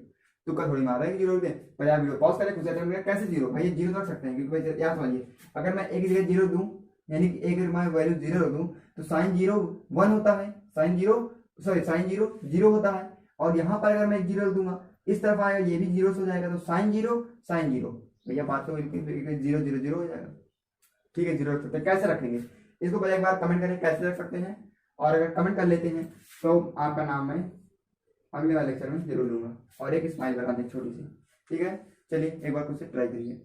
तुक्का थोड़ी मार रहे हैं कि 0 रख दें। पहले आप वीडियो पॉज करें, खुद अटेम्प्ट कैसे 0, भाई 0 रख सकते हैं, क्योंकि भाई याद समझिए, अगर मैं एक जगह 0 दूं, यानी कि एक मैं वैल्यू 0 रख दूं, तो साइन 0 1 होता है, साइन 0 0 होता है, और यहाँ पर अगर मैं 0 रख दूंगा, इस तरफ आएगा ये भी 0 हो जाएगा, तो साइन 0 भैया बात तो 0 0 0 हो जाएगा, ठीक है 0 रख सकते हैं। कैसे रखेंगे इसको पहले एक बार कमेंट करें कैसे रख सकते हैं, और अगर कमेंट कर लेते हैं तो आपका नाम मैं अगले वाले लेक्चर में जरूर लूंगा, और एक स्माइल बना दें छोटी सी, ठीक है। चलिए एक बार खुद से ट्राई करिए,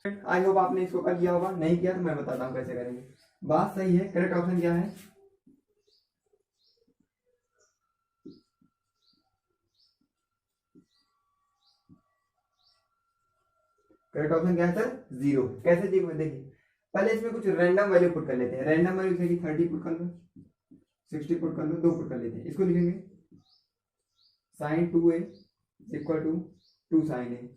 आई होप आपने इसको कर लिया होगा, नहीं किया तो मैं बताता हूँ कैसे करेंगे। बात सही है, करेक्ट ऑप्शन क्या है, करेक्ट ऑप्शन क्या है सर 0। कैसे 0 में देखिए, पहले इसमें कुछ रैंडम वैल्यू पुट कर लेते हैं, रैंडम वैल्यू जैसे कि 30 पुट कर लो, 60 पुट कर लो, 2 पुट कर लेते हैं, इसको लिखेंगे sine 2a equal to 2 sine a,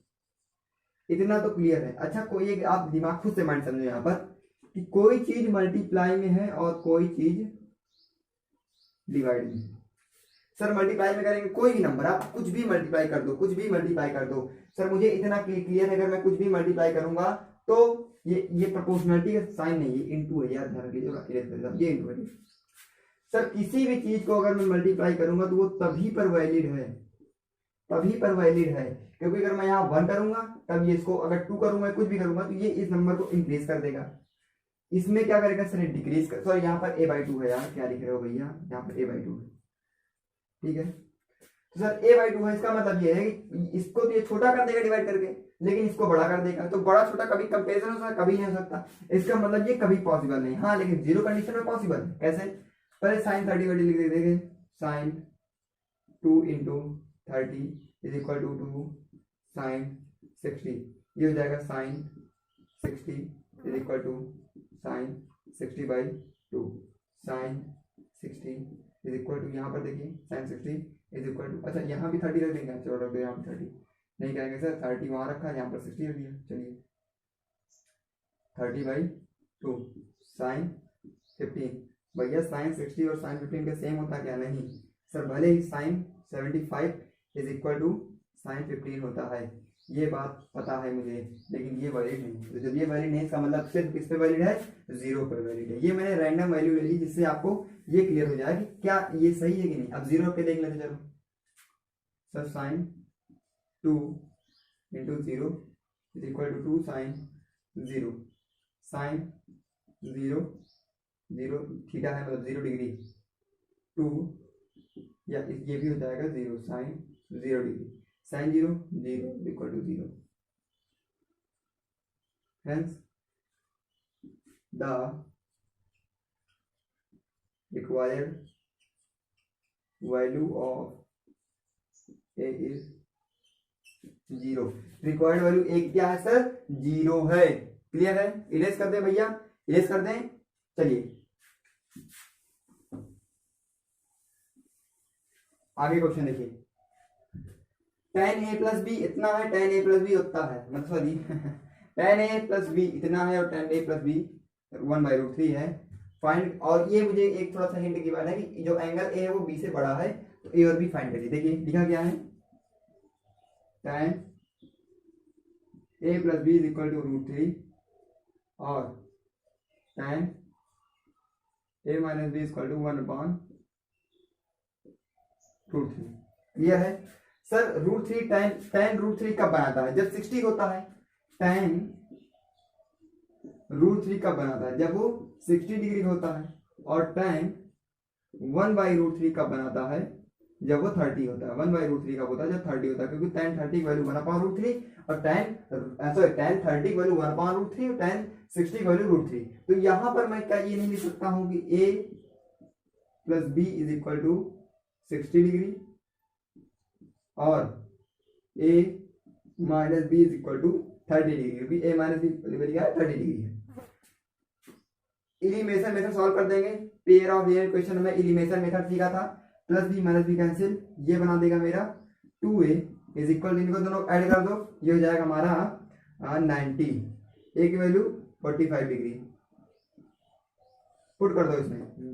इतना तो क्लियर है। अच्छा कोई एक आप दिमाग खुद से माइंड समझो यहाँ पर कि कोई चीज मल्टीप्लाई में है और कोई चीज डिवाइड में है। सर मल्टीप्लाई में करेंगे कोई भी नंबर, आप कुछ भी मल्टीप्लाई कर दो, कुछ भी मल्टीप्लाई कर दो, सर मुझे इतना क्लियर है अगर मैं कुछ भी मल्टीप्लाई करूंगा तो ये प्रोपोर्शनलिटी का साइन नहीं, ये इनटू है यार, ध्यान रखिए, ये इनटू है। सर किसी भी चीज को अगर मैं मल्टीप्लाई करूंगा तो वो तभी पर वैलिड है, तभी पर वैलिड है, क्योंकि अगर मैं यहाँ 1 करूंगा तब ये इसको, अगर 2 करूंगा कुछ भी करूंगा तो ये इस नंबर को इंक्रीज कर देगा, इसमें क्या करेगा सर डिक्रीज कर, सॉरी यहाँ पर a/2 है यार, क्या लिख रहे हो भैया, यहाँ पर a/2 है, ठीक है। तो सर a/2 है, इसका मतलब ये है कि इसको तो ये छोटा कर देगा डिवाइड करके, लेकिन इसको बड़ा कर देगा, तो बड़ा छोटा कभी कंपेरिजन हो सकता, कभी नहीं हो सकता, इसका मतलब ये कभी पॉसिबल नहीं, हाँ लेकिन 0 कंडीशन में पॉसिबल है। कैसे, पहले साइन 30 वैल्यू लिख देंगे, sine 2 × 30 is equal to 2 sine 60, ये हो जाएगा sine 60 is equal to sine 60/2, sine 60 is equal to, यहाँ पर देखिए साइन 60 इज इक्वल टू, अच्छा यहाँ भी 30 रख देंगे, चलो रख दो यहाँ पर 30, नहीं कहेंगे सर 30 वहाँ रखा है, यहाँ पर 60 रख दिया, चलिए 30/2 साइन 15, भैया साइन 60 और साइन 15 का सेम होता क्या, नहीं सर, भले ही sine 75 is equal to sine 15 होता है, ये बात पता है मुझे, लेकिन ये वैलिड नहीं, तो जब ये वैलिड नहीं इसका मतलब सिर्फ किस पे वैलिड है, 0 पर वैलिड है। ये मैंने रैंडम वैल्यू ले ली जिससे आपको ये क्लियर हो जाए कि क्या ये सही है कि नहीं। अब 0 पे देख लेते चलो, sir sine 2 × 0 is equal to 2 sine 0, sine 0 0 theta है मतलब 0 डिग्री, 2 या ये भी हो जाएगा 0 sine 0 degree, sine 0 0 equal to 0, hence the required value of a is 0। Required value एक क्या है सर, 0 है, क्लियर है। इरेज कर दें भैया, इरेज कर दें, चलिए आगे क्वेश्चन देखिए, tan a + b इतना है, tan a + b उतना है, मतलब sorry tan a plus B इतना है और tan a प्लस बी 1/√3 है। फाइंड, और ये मुझे एक थोड़ा सा हिंट की बात है कि जो एंगल ए है वो बी से बड़ा है, तो ए और बी फाइंड करिए। देखिए लिखा क्या है, tan a plus B is equal to √3 और tan a minus B is equal to 1/√3। Clear है सर? √3 tan √3 कब बनाता है? जब 60 होता है। tan √3 कब बनाता है? जब वो 60 डिग्री होता है। और tan 1/√3 कब बनाता है? जब वो 30 होता है। 1/√3 कब होता है? जब 30 होता है, क्योंकि tan 30 की वैल्यू 1/√3 और tan 30 की वैल्यू 1/√3 और tan 60 की वैल्यू √3। तो यहां पर मैं क्या ये नहीं लिख सकता हूं कि a plus B is equal to 60 degree और a minus B is equal to 30 degree, क्योंकि a माइनस बी 30 डिग्री है। एलिमिनेशन मेथड सॉल्व कर देंगे। पेयर ऑफ रियल क्वेश्चन में एलिमिनेशन मेथड सीखा था। Plus B minus B cancel, ये बना देगा मेरा 2a इज इक्वल, इनको दोनों ऐड कर दो, ये हो जाएगा हमारा 90, a की वैल्यू 45 डिग्री पुट कर दो,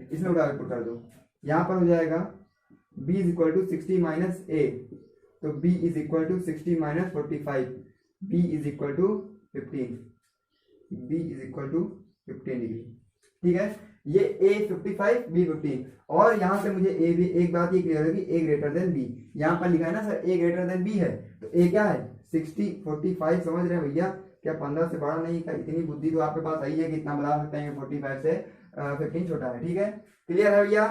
इसमें उठा के पुट कर दो। यहाँ पर हो जाएगा b is equal to 60 minus a, तो b is equal to 60 minus 45, b is equal to 15, b is equal to 15 degree. ठीक है, ये a 55 b 15, और यहां से मुझे a भी, एक बात ये क्लियर है कि a ग्रेटर देन b, यहां पर लिखा है ना sir a greater than b है, तो a क्या है 60 45, समझ रहे हैं भैया? क्या 15 से बड़ा नहीं? क्या इतनी बुद्धि तो आपके पास आई है कि इतना बता सकते हैं 45 से 15 छोटा है। ठीक है, क्लियर है भैया?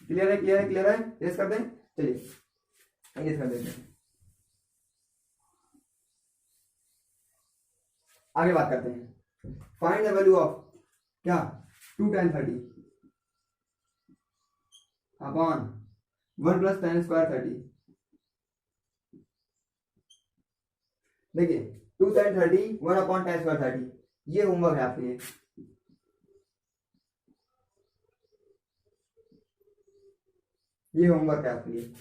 क्लियर है, क्लियर है, क्लियर है? टेस्ट कर दें, चलिए टेस्ट कर देते हैं, आगे बात करते हैं। फाइंड द वैल्यू ऑफ क्या 2 tan 30 upon 1 plus tan square 30। देखिए 2 tan 30 1 अपॉन tan स्क्वायर 30, ये होमवर्क है आपके लिए। ये होमवर्क है आपके लिए।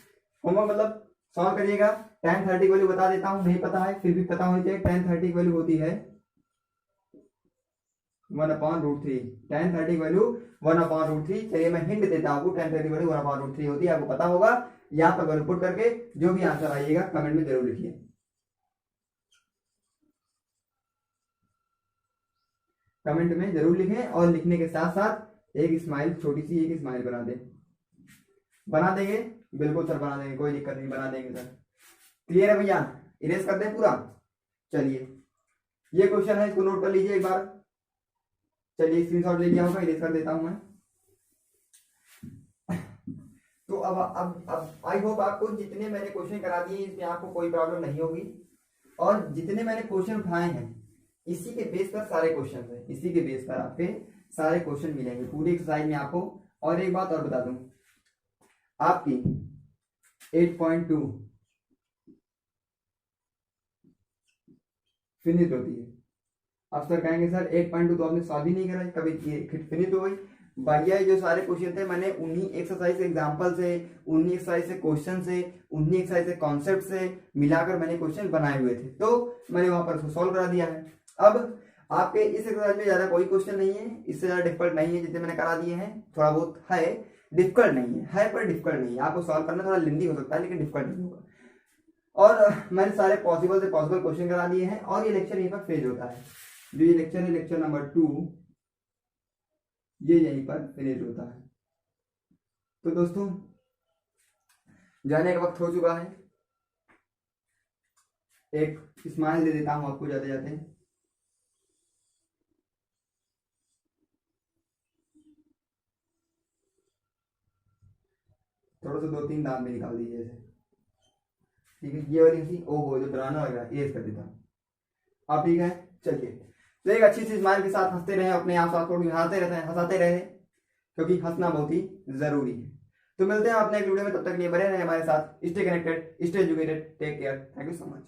होमवर्क मतलब सॉल्व करिएगा। tan 30 की वैल्यू बता देता हूं, नहीं पता है फिर भी पता होनी चाहिए। tan 30 की वैल्यू होती है 1/√3। tan 30 की वैल्यू 1/√3। चलिए मैं हिंट देता हूं, tan 30 की वैल्यू 1/√3 होती है, आपको पता होगा। यहाँ पर वैल्यू पुट करके जो भी आंसर आइएगा कमेंट में जरूर लिखिए। कमेंट में जरूर लिखें, और लिखने के साथ साथ एक स्माइल, छोटी सी एक स्माइल बना दें। बना देंगे? बिल्कुल सर बना देंगे, कोई दिक्कत नहीं, बना देंगे सर। क्लियर है भैया? इरेज कर दें पूरा। चलिए ये क्वेश्चन है, इसको नोट कर लीजिए एक बार। चलिए स्क्रीनशॉट ले लिया होगा, इरेज कर देता हूं मैं। तो अब आई होप आपको जितने मैंने क्वेश्चन करा दिए इसमें आपको कोई प्रॉब्लम नहीं होगी, और जितने मैंने क्वेश्चन उठाए हैं इसी के बेस पर सारे क्वेश्चन है, इसी के बेस पर आपके सारे क्वेश्चन मिलेंगे पूरी एक्सरसाइज में आपको। और एक बात और बता दूं, आपकी 8.2 फिनिश होती है। अब सर कहेंगे सर 8.2 तो आपने सॉल्व ही नहीं करा, कभी फिनिश हो गई भैया? जो सारे क्वेश्चन थे मैंने उन्हीं एक्सरसाइज से, एग्जांपल से, उन्हीं एक्सरसाइज से क्वेश्चन से, उन्हीं एक्सरसाइज से कॉन्सेप्ट से मिलाकर मैंने क्वेश्चन बनाए हुए थे, तो मैंने वहां पर उसको सॉल्व करा दिया है। अब आपके इस एक्सरसाइज में ज्यादा कोई क्वेश्चन नहीं है, इससे ज्यादा डिफिकल्ट नहीं है, जितने मैंने करा दिए हैं। थोड़ा बहुत है, डिफिकल्ट नहीं है पर डिफिकल्ट नहीं है। आपको सॉल्व करना थोड़ा लेंदी हो सकता है लेकिन डिफिकल्ट नहीं होगा। और मैंने सारे पॉसिबल से पॉसिबल क्वेश्चन करा दिए हैं, और ये लेक्चर यहीं पर फेज होता है। जो ये लेक्चर है, लेक्चर नंबर 2, ये यहीं पर फिनिश होता है। तो दोस्तों जाने का वक्त हो चुका है, एक स्माइल दे देता हूं आपको जाते जाते। थोड़ा सा 2-3 दांत भी निकाल दीजिए ऐसे, ठीक है? ये वाली हंसी ओहो जो डराना लग रहा है, ये कर देता हूं। आप ठीक है? चलिए, तो एक अच्छी सी स्माइल के साथ हंसते रहे, अपने आप को हंसाते रहते हैं, हंसाते रहे, क्योंकि हंसना बहुत ही जरूरी है। तो मिलते हैं अपने एक वीडियो में, तब तक लिए बने रहे हमारे साथ। Stay connected, stay educated, take care, thank you so much.